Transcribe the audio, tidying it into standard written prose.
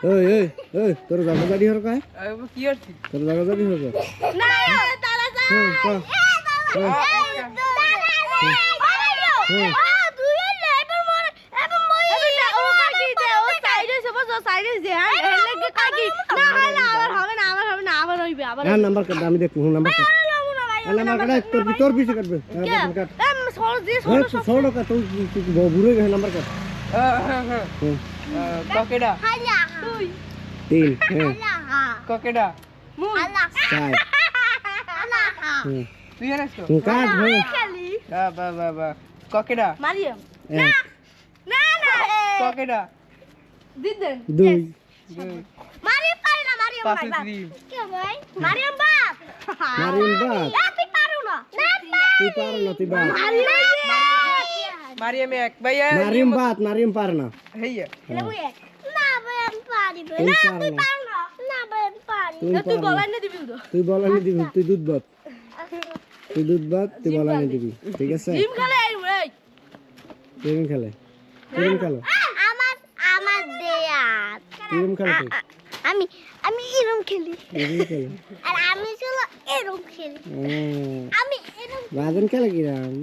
ওই ওই ওই তোর জায়গা জানি হর কয় কি করছিস তোর জায়গা জানি হর কয় না তালা যা নাম্বার কাট আমি দেখবো নাম্বার কাট নাম্বার কাট তোর পিছে কাটবে ষোলো কাট তুই বুড়ো গেছে নাম্বার কাট ককেডা 3 ককেডা চার তুই জানিস তো কাট বা ককেডা মারিয়াম এক ককেডা দিদেন 2 মারিয়াম পারে না মারিয়াম পাশে ভাই দিম কে ভাই মারিয়াম বাপ মারিম বাপ তুই পারো না তুই পার না তুই বাপ মারিয়াম এক ভাই মারিম পার না হেইয়া না ভাই আমি পারিবে তুই না পার তুই না পারো না না ভাই আমি পারি তুই বলাই না দিবি তো তুই বলাই নি দিবি তুই দুধ ভাত তুই বলাই নি দিবি ঠিক আছে জিম খেলে এই ভাই কেমন খেলে আমার আমার দেয়া কেমন খেলে তুই আমি এরকম খেলি কেমন খেলে আর আমি শুধু এরকম খেলি আমি এরকম রাজন খেলে কিরাম